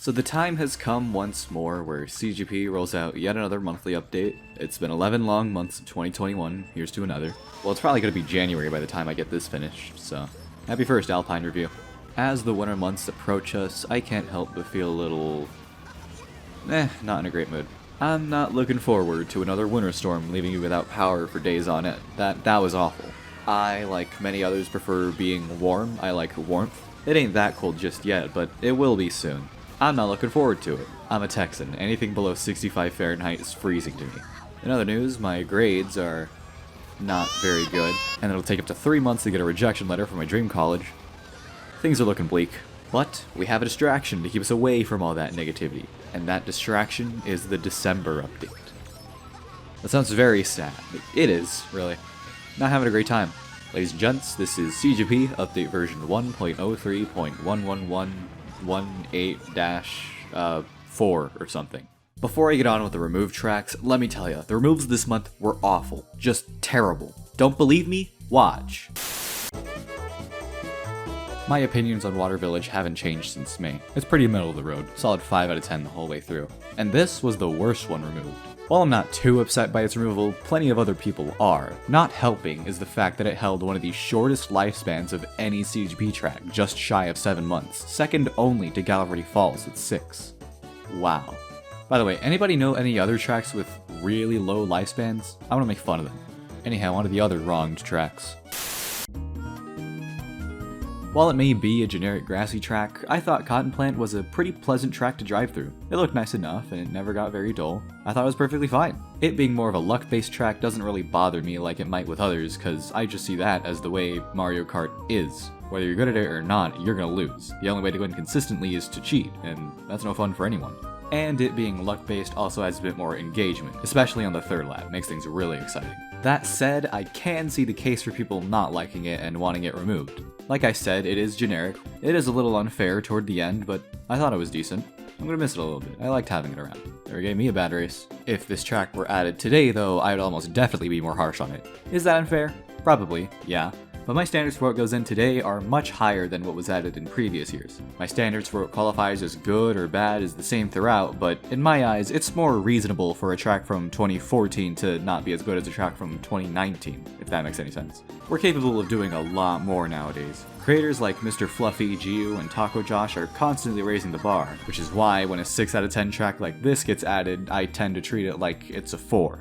So the time has come once more where CTGP rolls out yet another monthly update. It's been 11 long months of 2021, here's to another. Well, it's probably going to be January by the time I get this finished, so happy first Alpine review. As the winter months approach us, I can't help but feel a little... not in a great mood. I'm not looking forward to another winter storm leaving you without power for days on end. That was awful. I, like many others, prefer being warm. I like warmth. It ain't that cold just yet, but it will be soon. I'm not looking forward to it. I'm a Texan. Anything below 65 Fahrenheit is freezing to me. In other news, my grades are not very good, and it'll take up to 3 months to get a rejection letter from my dream college. Things are looking bleak. But we have a distraction to keep us away from all that negativity, and that distraction is the December update. That sounds very sad. It is, really. Not having a great time. Ladies and gents, this is CTGP update version 1.03.11118-4 or something. Before I get on with the removed tracks, let me tell you, the removes this month were awful. Just terrible. Don't believe me? Watch. My opinions on Water Village haven't changed since May. It's pretty middle of the road, solid 5 out of 10 the whole way through. And this was the worst one removed. While I'm not too upset by its removal, plenty of other people are. Not helping is the fact that it held one of the shortest lifespans of any CTGP track, just shy of 7 months, second only to Gallery Falls at 6. Wow. By the way, anybody know any other tracks with really low lifespans? I want to make fun of them. Anyhow, on to the other wronged tracks. While it may be a generic grassy track, I thought Cotton Plant was a pretty pleasant track to drive through. It looked nice enough, and it never got very dull. I thought it was perfectly fine. It being more of a luck-based track doesn't really bother me like it might with others, cause I just see that as the way Mario Kart is. Whether you're good at it or not, you're gonna lose. The only way to win consistently is to cheat, and that's no fun for anyone. And it being luck-based also adds a bit more engagement, especially on the third lap, makes things really exciting. That said, I can see the case for people not liking it and wanting it removed. Like I said, it is generic. It is a little unfair toward the end, but I thought it was decent. I'm gonna miss it a little bit. I liked having it around. Never gave me a bad race. If this track were added today, though, I'd almost definitely be more harsh on it. Is that unfair? Probably, yeah. But my standards for what goes in today are much higher than what was added in previous years. My standards for what qualifies as good or bad is the same throughout, but in my eyes, it's more reasonable for a track from 2014 to not be as good as a track from 2019, if that makes any sense. We're capable of doing a lot more nowadays. Creators like Mr. Fluffy, Giu, and Taco Josh are constantly raising the bar, which is why when a 6 out of 10 track like this gets added, I tend to treat it like it's a 4.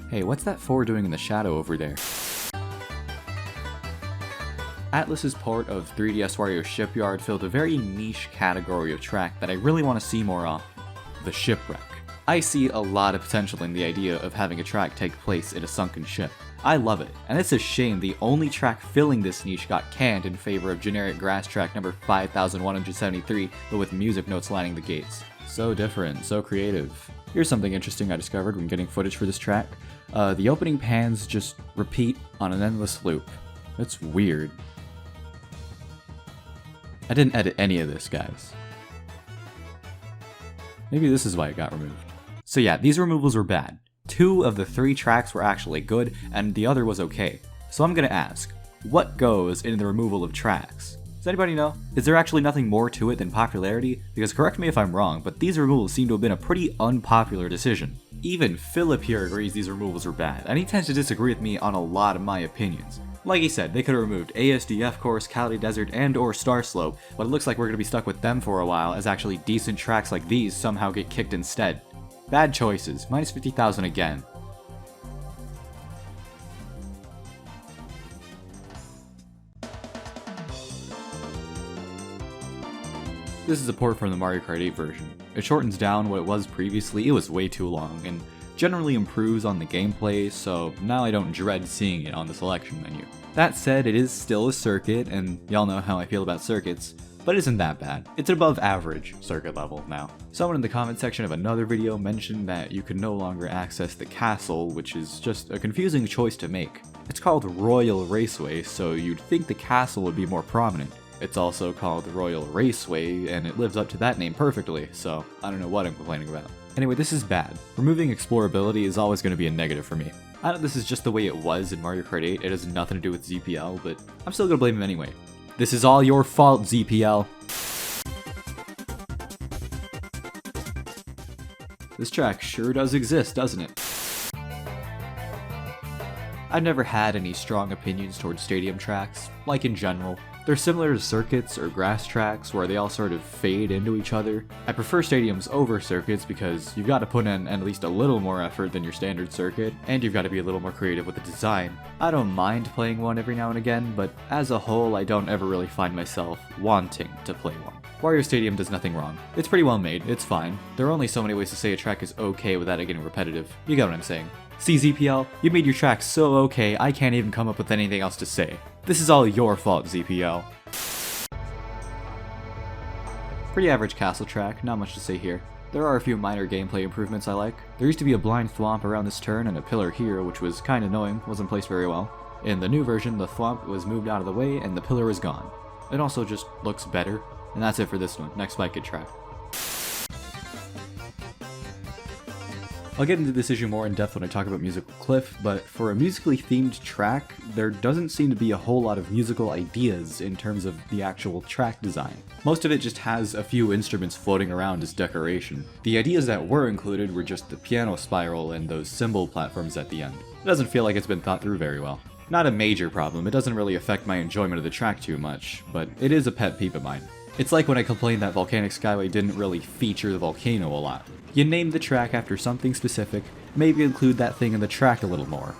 Hey, what's that 4 doing in the shadow over there? Atlas's port of 3DS Wario Shipyard filled a very niche category of track that I really want to see more of, the shipwreck. I see a lot of potential in the idea of having a track take place in a sunken ship. I love it, and it's a shame the only track filling this niche got canned in favor of generic grass track number 5173, but with music notes lining the gates. So different, so creative. Here's something interesting I discovered when getting footage for this track. The opening pans just repeat on an endless loop. It's weird. I didn't edit any of this, guys. Maybe this is why it got removed. So yeah, these removals were bad. 2 of the 3 tracks were actually good, and the other was okay. So I'm gonna ask, what goes in the removal of tracks? Does anybody know? Is there actually nothing more to it than popularity? Because correct me if I'm wrong, but these removals seem to have been a pretty unpopular decision. Even Philip here agrees these removals are bad, and he tends to disagree with me on a lot of my opinions. Like he said, they could have removed ASDF Course, Cali Desert, and or Star Slope, but it looks like we're going to be stuck with them for a while as actually decent tracks like these somehow get kicked instead. Bad choices, minus 50,000 again. This is a port from the Mario Kart 8 version. It shortens down what it was previously, it was way too long, and generally improves on the gameplay, so now I don't dread seeing it on the selection menu. That said, it is still a circuit, and y'all know how I feel about circuits, but it isn't that bad. It's an above average circuit level now. Someone in the comment section of another video mentioned that you can no longer access the castle, which is just a confusing choice to make. It's called Royal Raceway, so you'd think the castle would be more prominent. It's also called Royal Raceway, and it lives up to that name perfectly, so I don't know what I'm complaining about. Anyway, this is bad. Removing explorability is always going to be a negative for me. I know this is just the way it was in Mario Kart 8, it has nothing to do with ZPL, but I'm still going to blame him anyway. This is all your fault, ZPL. This track sure does exist, doesn't it? I've never had any strong opinions towards stadium tracks, like in general. They're similar to circuits or grass tracks where they all sort of fade into each other. I prefer stadiums over circuits because you've got to put in at least a little more effort than your standard circuit, and you've got to be a little more creative with the design. I don't mind playing one every now and again, but as a whole I don't ever really find myself wanting to play one. Wario Stadium does nothing wrong. It's pretty well made, it's fine. There are only so many ways to say a track is okay without it getting repetitive. You get what I'm saying. CZPL, you made your track so okay I can't even come up with anything else to say. This is all your fault, ZPL. Pretty average castle track, not much to say here. There are a few minor gameplay improvements I like. There used to be a blind thwomp around this turn and a pillar here, which was kinda annoying, wasn't placed very well. In the new version, the thwomp was moved out of the way and the pillar is gone. It also just looks better, and that's it for this one. Next Spike It track. I'll get into this issue more in depth when I talk about Musical Cliff, but for a musically themed track, there doesn't seem to be a whole lot of musical ideas in terms of the actual track design. Most of it just has a few instruments floating around as decoration. The ideas that were included were just the piano spiral and those cymbal platforms at the end. It doesn't feel like it's been thought through very well. Not a major problem, it doesn't really affect my enjoyment of the track too much, but it is a pet peeve of mine. It's like when I complained that Volcanic Skyway didn't really feature the volcano a lot. You name the track after something specific, maybe include that thing in the track a little more.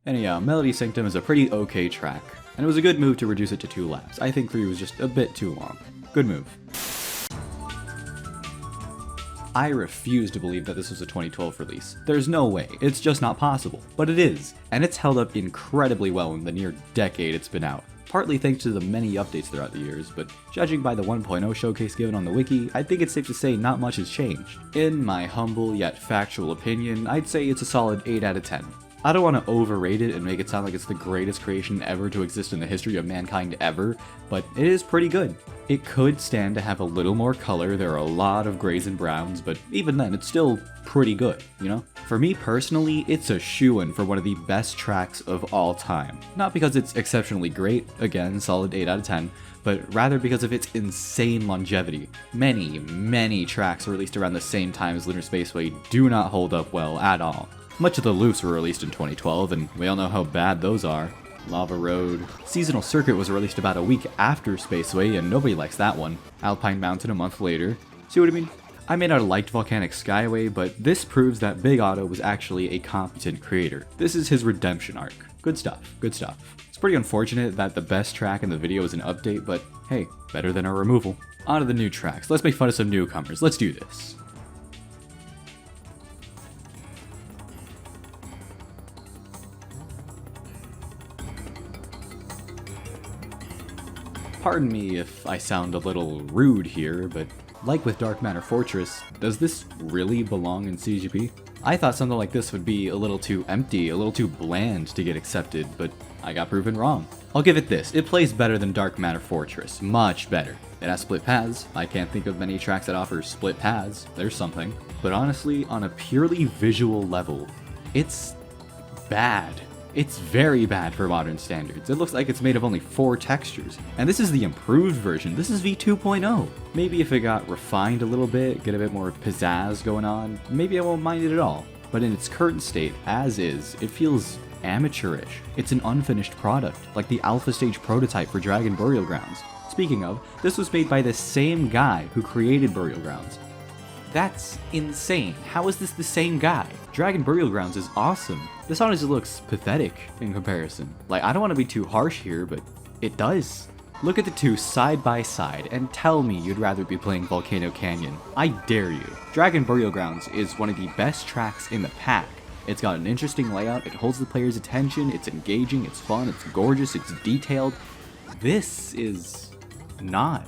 Anyhow, Melody Sanctum is a pretty okay track, and it was a good move to reduce it to 2 laps. I think 3 was just a bit too long. Good move. I refuse to believe that this was a 2012 release. There's no way, it's just not possible. But it is, and it's held up incredibly well in the near decade it's been out. Partly thanks to the many updates throughout the years, but judging by the 1.0 showcase given on the wiki, I think it's safe to say not much has changed. In my humble yet factual opinion, I'd say it's a solid 8 out of 10. I don't want to overrate it and make it sound like it's the greatest creation ever to exist in the history of mankind ever, but it is pretty good. It could stand to have a little more color, there are a lot of grays and browns, but even then, it's still pretty good, you know? For me personally, it's a shoo-in for one of the best tracks of all time. Not because it's exceptionally great, again, solid 8 out of 10, but rather because of its insane longevity. Many tracks released around the same time as Lunar Spaceway do not hold up well at all. Much of the loops were released in 2012, and we all know how bad those are. Lava Road. Seasonal Circuit was released about a week after Spaceway, and nobody likes that one. Alpine Mountain a month later. See what I mean? I may not have liked Volcanic Skyway, but this proves that Big Otto was actually a competent creator. This is his redemption arc. Good stuff, good stuff. It's pretty unfortunate that the best track in the video is an update, but hey, better than a removal. On to the new tracks. Let's make fun of some newcomers. Let's do this. Pardon me if I sound a little rude here, but like with Dark Matter Fortress, does this really belong in CTGP? I thought something like this would be a little too empty, a little too bland to get accepted, but I got proven wrong. I'll give it this, it plays better than Dark Matter Fortress, much better. It has split paths, I can't think of many tracks that offer split paths, there's something. But honestly, on a purely visual level, it's bad. It's very bad for modern standards. It looks like it's made of only 4 textures. And this is the improved version. This is V2.0. Maybe if it got refined a little bit, get a bit more pizzazz going on, maybe I won't mind it at all. But in its current state, as is, it feels amateurish. It's an unfinished product, like the alpha stage prototype for Dragon Burial Grounds. Speaking of, this was made by the same guy who created Burial Grounds. That's insane. How is this the same guy? Dragon Burial Grounds is awesome. This honestly looks pathetic in comparison. Like, I don't want to be too harsh here, but it does. Look at the two side by side and tell me you'd rather be playing Volcano Canyon. I dare you. Dragon Burial Grounds is one of the best tracks in the pack. It's got an interesting layout, it holds the player's attention, it's engaging, it's fun, it's gorgeous, it's detailed. This is not.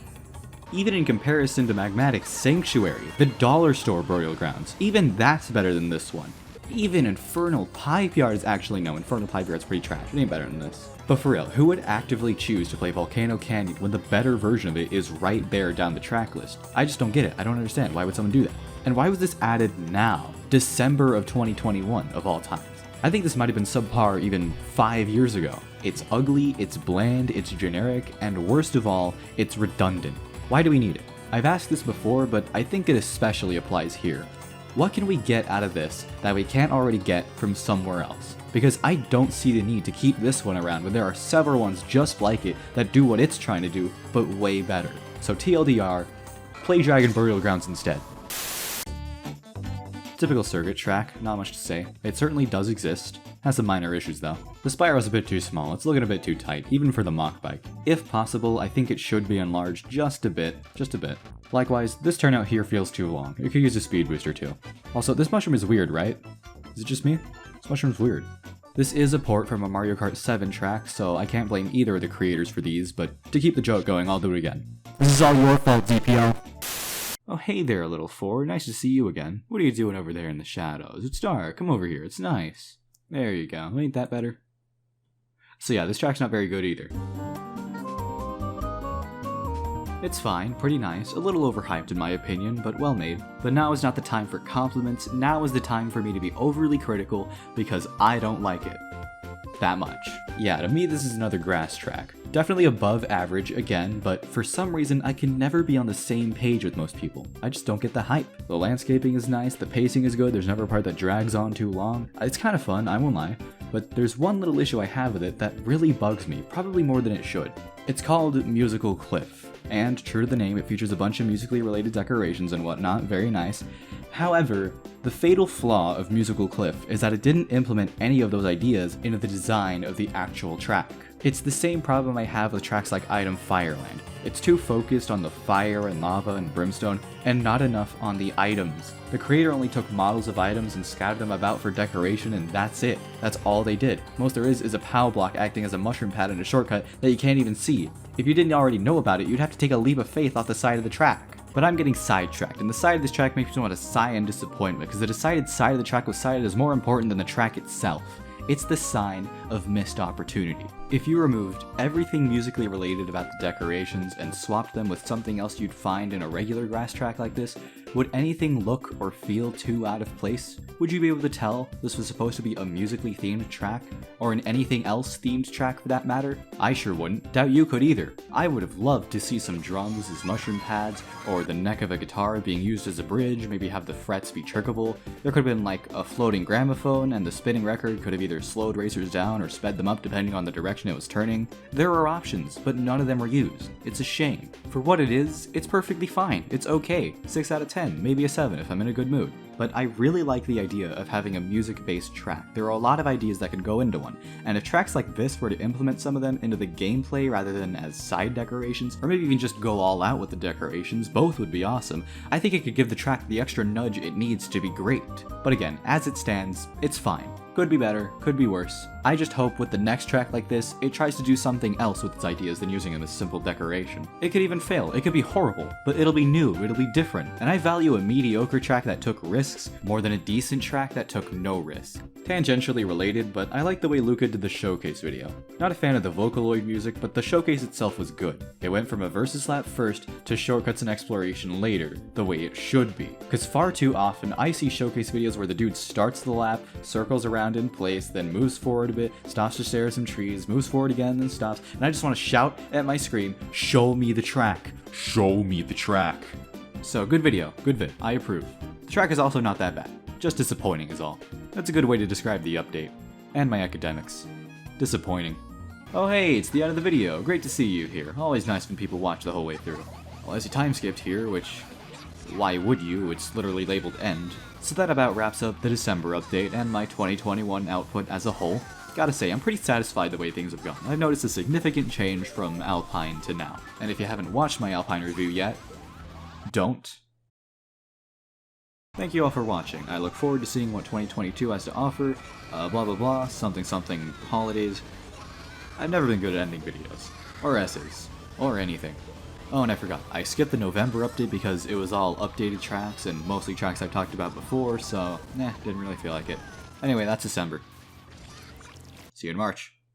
Even in comparison to Magmatic Sanctuary, the dollar store Burial Grounds, even that's better than this one. Even Infernal Pipe Yard no, Infernal Pipe Yard's pretty trash, it ain't better than this. But for real, who would actively choose to play Volcano Canyon when the better version of it is right there down the track list? I just don't get it, I don't understand, why would someone do that? And why was this added now, December of 2021 of all times? I think this might have been subpar even 5 years ago. It's ugly, it's bland, it's generic, and worst of all, it's redundant. Why do we need it? I've asked this before, but I think it especially applies here. What can we get out of this that we can't already get from somewhere else? Because I don't see the need to keep this one around when there are several ones just like it that do what it's trying to do, but way better. So TLDR, play Dragon Burial Grounds instead. Typical circuit track, not much to say. It certainly does exist. Has some minor issues though. The spiral's a bit too small, it's looking a bit too tight, even for the mock bike. If possible, I think it should be enlarged just a bit. Likewise, this turnout here feels too long. It could use a speed booster too. Also, this mushroom is weird, right? Is it just me? This mushroom's weird. This is a port from a Mario Kart 7 track, so I can't blame either of the creators for these, but to keep the joke going, I'll do it again. This is all your fault, DPO. Oh hey there, little four, nice to see you again. What are you doing over there in the shadows? It's dark, come over here, it's nice. There you go, ain't that better? So yeah, this track's not very good either. It's fine, pretty nice, a little overhyped in my opinion, but well made. But now is not the time for compliments, now is the time for me to be overly critical because I don't like it. That much. Yeah, to me this is another grass track. Definitely above average again, but for some reason I can never be on the same page with most people. I just don't get the hype. The landscaping is nice, the pacing is good, there's never a part that drags on too long. It's kind of fun, I won't lie, but there's one little issue I have with it that really bugs me, probably more than it should. It's called Musical Cliff, and true to the name, it features a bunch of musically related decorations and whatnot, very nice. However, the fatal flaw of Musical Cliff is that it didn't implement any of those ideas into the design of the actual track. It's the same problem I have with tracks like Item Fireland. It's too focused on the fire and lava and brimstone, and not enough on the items. The creator only took models of items and scattered them about for decoration, and that's it. That's all they did. Most there is a POW block acting as a mushroom pad and a shortcut that you can't even see. If you didn't already know about it, you'd have to take a leap of faith off the side of the track. But I'm getting sidetracked, and the side of this track makes me want to sigh in disappointment, because the decided side of the track was cited as more important than the track itself. It's the sign of missed opportunity. If you removed everything musically related about the decorations and swapped them with something else you'd find in a regular grass track like this, would anything look or feel too out of place? Would you be able to tell this was supposed to be a musically themed track? Or an anything else themed track for that matter? I sure wouldn't. Doubt you could either. I would have loved to see some drums as mushroom pads, or the neck of a guitar being used as a bridge, maybe have the frets be trickable. There could have been like a floating gramophone, and the spinning record could have either slowed racers down or sped them up depending on the direction it was turning. There are options, but none of them were used. It's a shame. For what it is, it's perfectly fine. It's okay. 6 out of 10, maybe a 7 if I'm in a good mood. But I really like the idea of having a music-based track. There are a lot of ideas that could go into one, and if tracks like this were to implement some of them into the gameplay rather than as side decorations, or maybe even just go all out with the decorations, both would be awesome. I think it could give the track the extra nudge it needs to be great. But again, as it stands, it's fine. Could be better, could be worse. I just hope with the next track like this, it tries to do something else with its ideas than using them as simple decoration. It could even fail, it could be horrible, but it'll be new, it'll be different, and I value a mediocre track that took risks more than a decent track that took no risk. Tangentially related, but I like the way Luca did the showcase video. Not a fan of the Vocaloid music, but the showcase itself was good. It went from a versus lap first to shortcuts and exploration later, the way it should be. Cause far too often I see showcase videos where the dude starts the lap, circles around in place, then moves forward a bit, stops to stare at some trees, moves forward again, then stops, and I just want to shout at my screen, show me the track. Show me the track. So good video, good vid, I approve. The track is also not that bad. Just disappointing is all. That's a good way to describe the update. And my academics. Disappointing. Oh hey, it's the end of the video. Great to see you here. Always nice when people watch the whole way through. Well, as you time skipped here, which... why would you? It's literally labeled end. So that about wraps up the December update and my 2021 output as a whole. Gotta say, I'm pretty satisfied the way things have gone. I've noticed a significant change from Alpine to now. And if you haven't watched my Alpine review yet, don't. Thank you all for watching. I look forward to seeing what 2022 has to offer, blah blah blah, something something, holidays. I've never been good at ending videos, or essays, or anything. Oh, and I forgot, I skipped the November update because it was all updated tracks, and mostly tracks I've talked about before, so, didn't really feel like it. Anyway, that's December. See you in March.